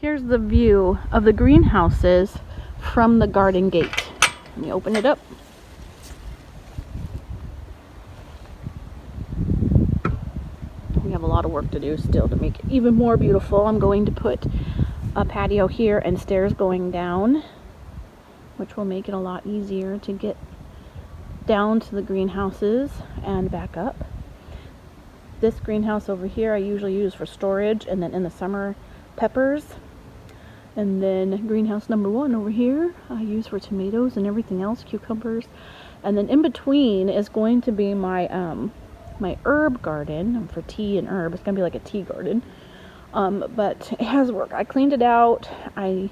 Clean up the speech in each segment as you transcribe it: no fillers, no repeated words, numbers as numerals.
Here's the view of the greenhouses from the garden gate. Let me open it up. We have a lot of work to do still to make it even more beautiful. I'm going to put a patio here and stairs going down, which will make it a lot easier to get down to the greenhouses and back up. This greenhouse over here I usually use for storage, and then in the summer, peppers. And then greenhouse number 1 over here I use for tomatoes and everything else, cucumbers. And then in between is going to be my my herb garden for tea and herb. It's gonna be like a tea garden, but it has work. I cleaned it out. I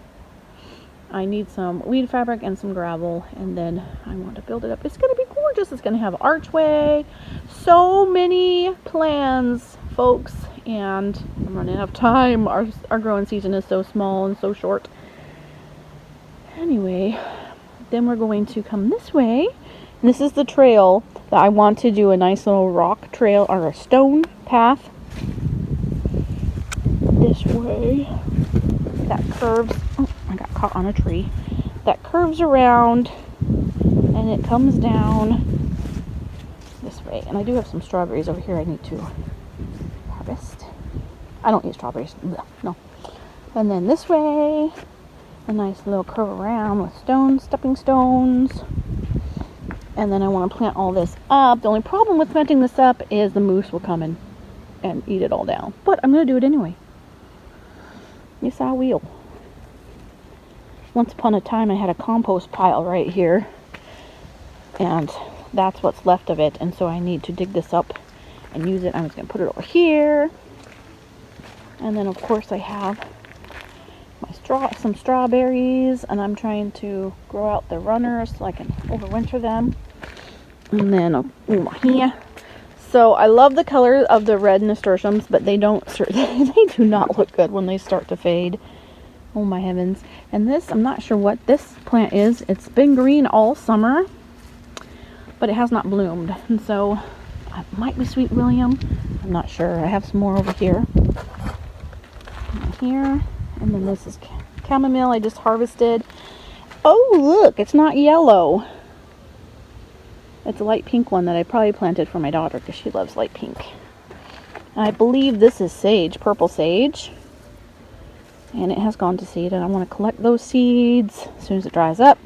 need some weed fabric and some gravel, and then I want to build it up. It's gonna be gorgeous. It's gonna have an archway. So many plans, folks, and I'm running out of time. Our growing season is so small and so short. Anyway, then we're going to come this way. And this is the trail that I want to do, a nice little rock trail or a stone path this way that curves. Oh, I got caught on a tree. That curves around and it comes down this way. And I do have some strawberries over here I need to harvest. I don't eat strawberries. No. And then this way, a nice little curve around with stones, stepping stones. And then I want to plant all this up. The only problem with planting this up is the moose will come in and eat it all down. But I'm going to do it anyway. Yes, I will. Once upon a time, I had a compost pile right here. And that's what's left of it. And so I need to dig this up and use it. I'm just going to put it over here. And then, of course, I have some strawberries. And I'm trying to grow out the runners so I can overwinter them. And then here. So I love the color of the red nasturtiums, but they do not look good when they start to fade. Oh my heavens. And this, I'm not sure what this plant is. It's been green all summer, but it has not bloomed. And so it might be Sweet William. I'm not sure. I have some more over here. Here. And then this is chamomile I just harvested. Oh, look, it's not yellow. It's a light pink one that I probably planted for my daughter because she loves light pink. I believe this is sage, purple sage. And it has gone to seed, and I want to collect those seeds as soon as it dries up.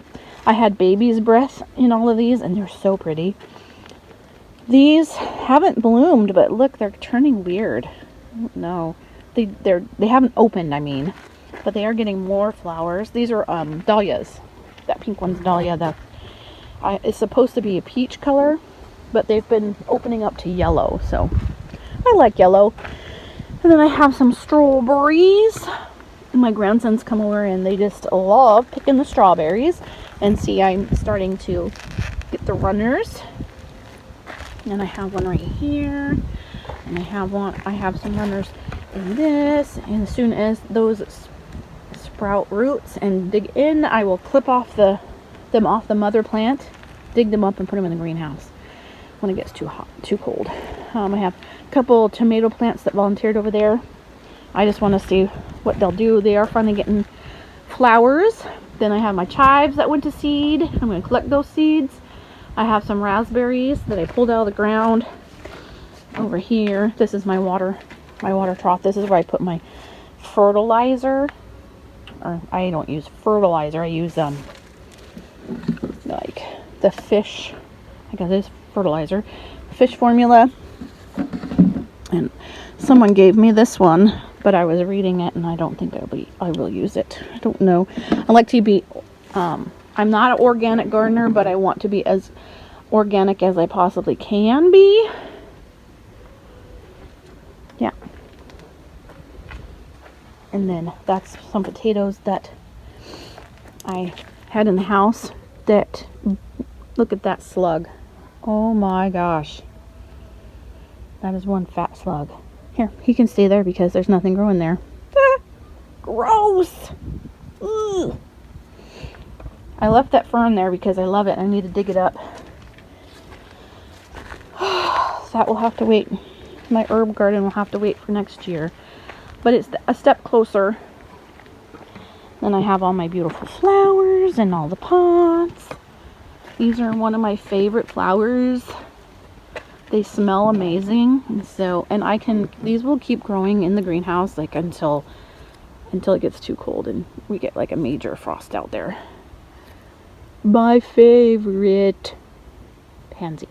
I had baby's breath in all of these, and they're so pretty. These haven't bloomed, but look, they're turning weird. No, they haven't opened, I mean. But they are getting more flowers. These are dahlias. That pink one's dahlia. It's supposed to be a peach color, but they've been opening up to yellow, so I like yellow. And then I have some strawberries. My grandsons come over and they just love picking the strawberries. And see, I'm starting to get the runners. And I have one right here. And I have some runners in this. And as soon as those sprout roots and dig in, I will clip off them off the mother plant, dig them up, and put them in the greenhouse when it gets too hot, too cold. I have a couple tomato plants that volunteered over there. I just want to see what they'll do. They are finally getting flowers. Then I have my chives that went to seed. I'm going to collect those seeds. I have some raspberries that I pulled out of the ground over here. This is my water trough. This is where I put my fertilizer. Or I don't use fertilizer. I use like the fish, I got this fertilizer, fish formula. And someone gave me this one, but I was reading it and I don't think I will use it. I don't know. I like to be I'm not an organic gardener, but I want to be as organic as I possibly can be. Yeah. And then that's some potatoes that I had in the house. That, look at that slug. Oh my gosh. That is one fat slug. Here, he can stay there because there's nothing growing there. Ah, gross. Ugh. I left that fern there because I love it. I need to dig it up. That will have to wait. My herb garden will have to wait for next year. But it's a step closer Then I have all my beautiful flowers and all the pots. These are one of my favorite flowers. They smell amazing. And these will keep growing in the greenhouse like until it gets too cold and we get like a major frost out there. My favorite pansy.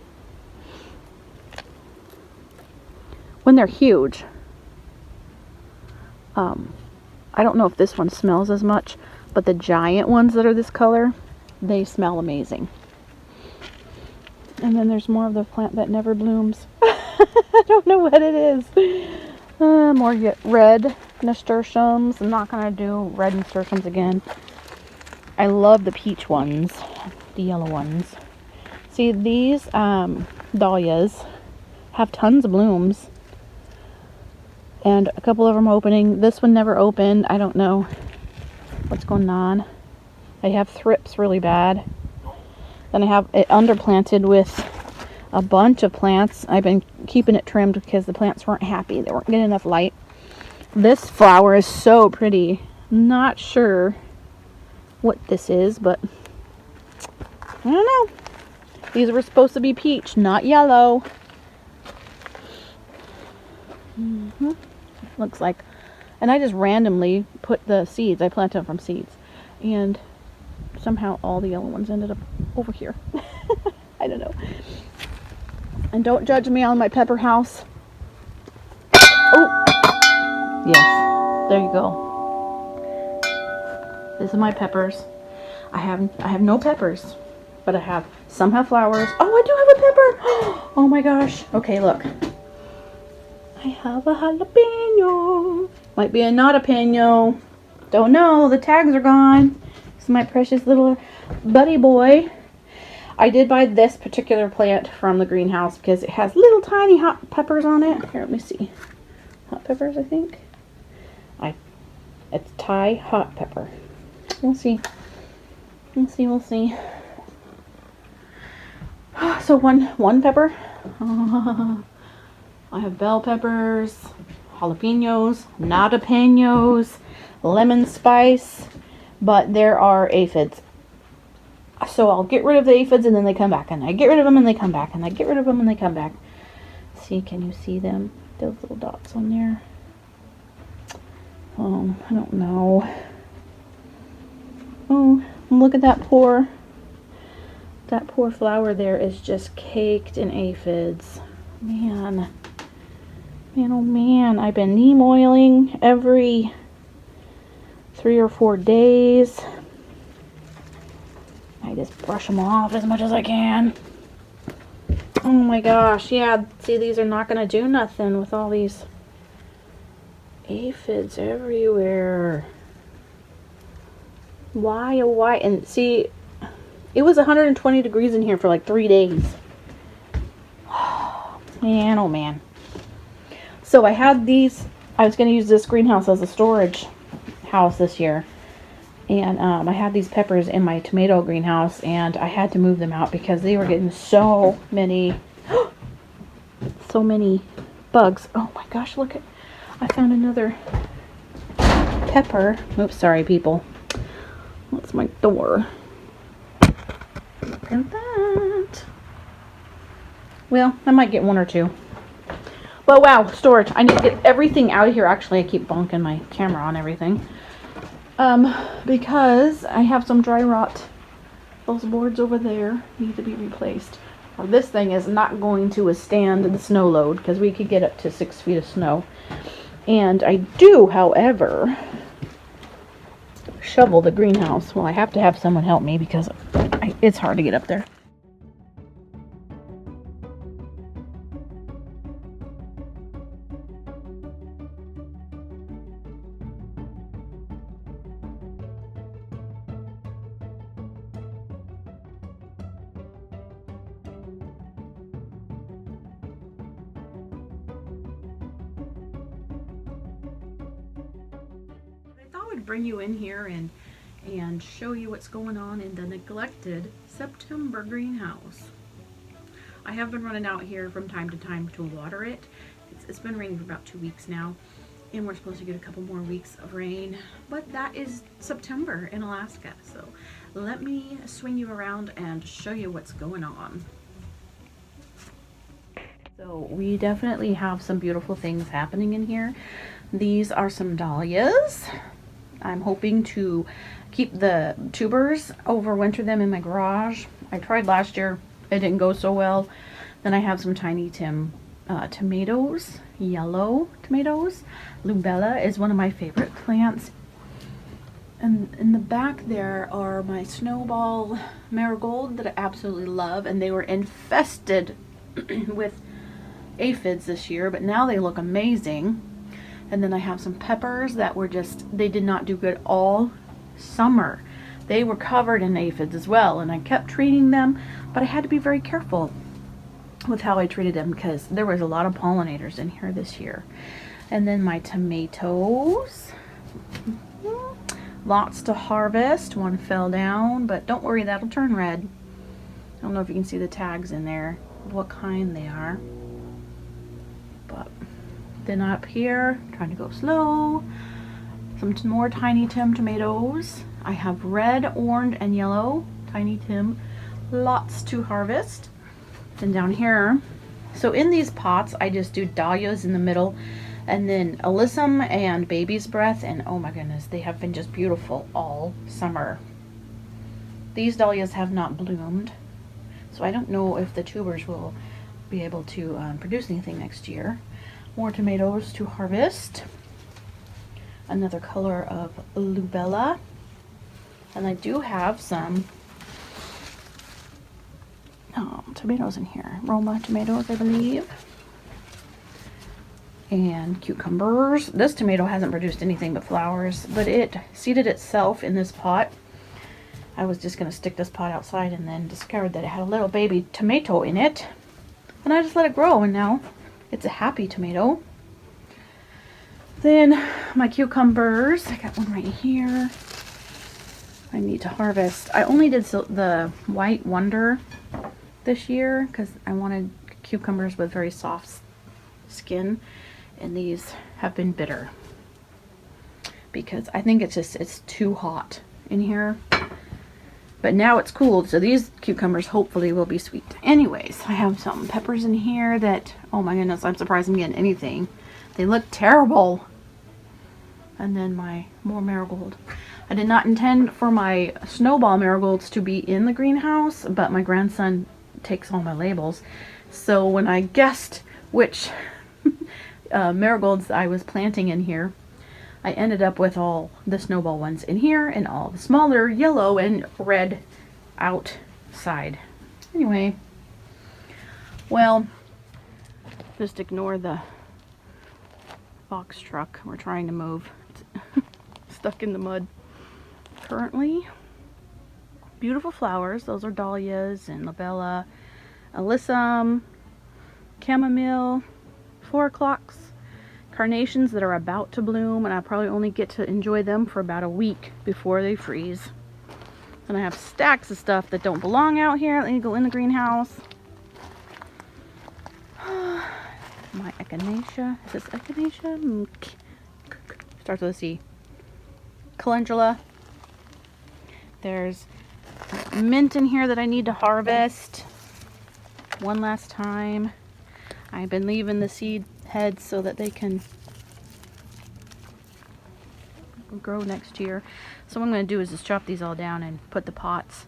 When they're huge, I don't know if this one smells as much, but the giant ones that are this color, they smell amazing. And then there's more of the plant that never blooms. I don't know what it is. More red nasturtiums. I'm not going to do red nasturtiums again. I love the peach ones, the yellow ones. See, these dahlias have tons of blooms. And a couple of them are opening. This one never opened. I don't know what's going on. I have thrips really bad. Then I have it underplanted with a bunch of plants. I've been keeping it trimmed because the plants weren't happy. They weren't getting enough light. This flower is so pretty. Not sure what this is, but I don't know. These were supposed to be peach, not yellow. Looks like. And I just randomly put the seeds. I planted them from seeds. And somehow all the yellow ones ended up over here. I don't know. And don't judge me on my pepper house. Oh! Yes. There you go. This is my peppers. I have no peppers. But some have flowers. Oh, I do have a pepper! Oh my gosh. Okay, look. I have a jalapeno. Might be a not a peno. Don't know. The tags are gone. This is my precious little buddy boy. I did buy this particular plant from the greenhouse because it has little tiny hot peppers on it. Here, let me see. Hot peppers, I think. It's Thai hot pepper. We'll see. We'll see. So one pepper. I have bell peppers, jalapenos, nadapenos, lemon spice, but there are aphids. So I'll get rid of the aphids and then they come back, and I get rid of them and they come back, and I get rid of them and they come back. See, can you see them? Those little dots on there. I don't know. Oh, look at that poor flower there is just caked in aphids. Man, oh man, I've been neem oiling every 3 or 4 days. I just brush them off as much as I can. Oh my gosh, yeah, see, these are not going to do nothing with all these aphids everywhere. Why, oh why? And see, it was 120 degrees in here for like 3 days. Man, oh man. So I had these, I was going to use this greenhouse as a storage house this year. And I had these peppers in my tomato greenhouse, and I had to move them out because they were getting so many bugs. Oh my gosh, look at, I found another pepper. Oops, sorry people. That's my door. Look at that. Well, I might get 1 or 2. But wow, storage. I need to get everything out of here. Actually, I keep bonking my camera on everything. Because I have some dry rot. Those boards over there need to be replaced. Or this thing is not going to withstand the snow load because we could get up to 6 feet of snow. And I do, however, shovel the greenhouse. Well, I have to have someone help me because it's hard to get up there. Bring you in here and show you what's going on in the neglected September greenhouse. I have been running out here from time to time to water it. It's been raining for about 2 weeks now, and we're supposed to get a couple more weeks of rain, but that is September in Alaska. So let me swing you around and show you what's going on. So we definitely have some beautiful things happening in here. These are some dahlias. I'm hoping to keep the tubers, overwinter them in my garage. I tried last year, it didn't go so well. Then I have some tiny tomatoes, yellow tomatoes. Lubella is one of my favorite plants. And in the back there are my snowball marigold that I absolutely love, and they were infested with aphids this year, but now they look amazing. And then I have some peppers that were they did not do good all summer. They were covered in aphids as well, and I kept treating them, but I had to be very careful with how I treated them because there was a lot of pollinators in here this year. And then my tomatoes, lots to harvest. One fell down, but don't worry, that'll turn red. I don't know if you can see the tags in there, what kind they are. But then up here, trying to go slow, some more tiny Tim tomatoes. I have red, orange, and yellow tiny Tim, lots to harvest. Then down here, so in these pots, I just do dahlias in the middle, and then alyssum and baby's breath, and oh my goodness, they have been just beautiful all summer. These dahlias have not bloomed, so I don't know if the tubers will be able to produce anything next year. More tomatoes to harvest. Another color of lubella. And I do have some tomatoes in here. Roma tomatoes, I believe. And cucumbers. This tomato hasn't produced anything but flowers, but it seeded itself in this pot. I was just going to stick this pot outside and then discovered that it had a little baby tomato in it. And I just let it grow, and now it's a happy tomato. Then my cucumbers, I got one right here. I need to harvest. I only did the White Wonder this year because I wanted cucumbers with very soft skin, and these have been bitter because I think it's too hot in here. But now it's cooled, so these cucumbers hopefully will be sweet. Anyways, I have some peppers in here that, oh my goodness, I'm surprised I'm getting anything. They look terrible. And then my more marigold. I did not intend for my snowball marigolds to be in the greenhouse, but my grandson takes all my labels. So when I guessed which marigolds I was planting in here, I ended up with all the snowball ones in here and all the smaller yellow and red outside. Anyway, well, just ignore the box truck. We're trying to move. It's stuck in the mud currently. Beautiful flowers. Those are dahlias and labella, alyssum, chamomile, 4 o'clocks. Carnations that are about to bloom, and I probably only get to enjoy them for about a week before they freeze. And I have stacks of stuff that don't belong out here. Let me go in the greenhouse. My echinacea. Is this echinacea? Starts with a C. Calendula. There's mint in here that I need to harvest one last time. I've been leaving the seed heads so that they can grow next year. So what I'm going to do is just chop these all down and put the pots.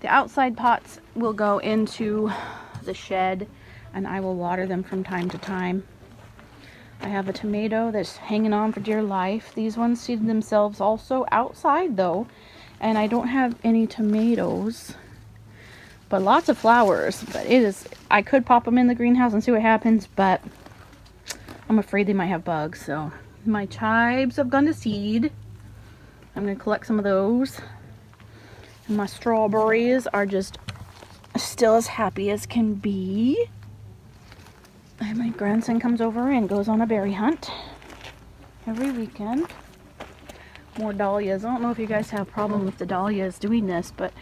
The outside pots will go into the shed, and I will water them from time to time. I have a tomato that's hanging on for dear life. These ones seeded themselves also outside though, and I don't have any tomatoes, but lots of flowers. But I could pop them in the greenhouse and see what happens, but I'm afraid they might have bugs. So my chives have gone to seed. I'm going to collect some of those. And my strawberries are just still as happy as can be. And my grandson comes over and goes on a berry hunt every weekend. More dahlias. I don't know if you guys have a problem with the dahlias doing this, but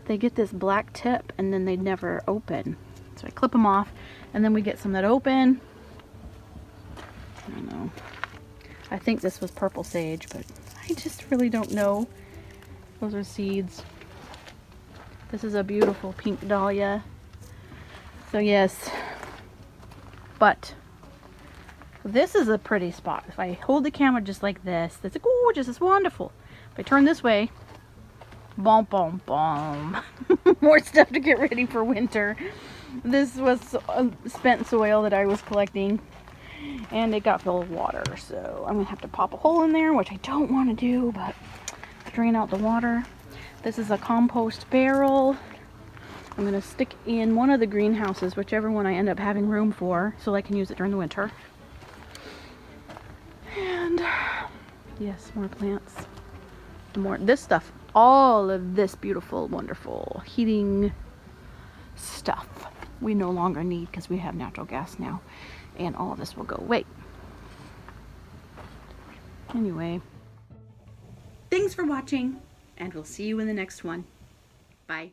they get this black tip and then they never open. So I clip them off, and then we get some that open. I don't know. I think this was purple sage, but I just really don't know. Those are seeds. This is a beautiful pink dahlia. So yes, but this is a pretty spot. If I hold the camera just like this, that's gorgeous, it's wonderful. If I turn this way, boom, boom, boom. More stuff to get ready for winter. This was spent soil that I was collecting, and it got filled with water. So I'm gonna have to pop a hole in there, which I don't want to do, but drain out the water. This is a compost barrel. I'm gonna stick in one of the greenhouses, whichever one I end up having room for, so I can use it during the winter. And yes, more plants. More this stuff, all of this beautiful, wonderful heating stuff we no longer need because we have natural gas now, and all of this will go away. Anyway, thanks for watching, and we'll see you in the next one. Bye.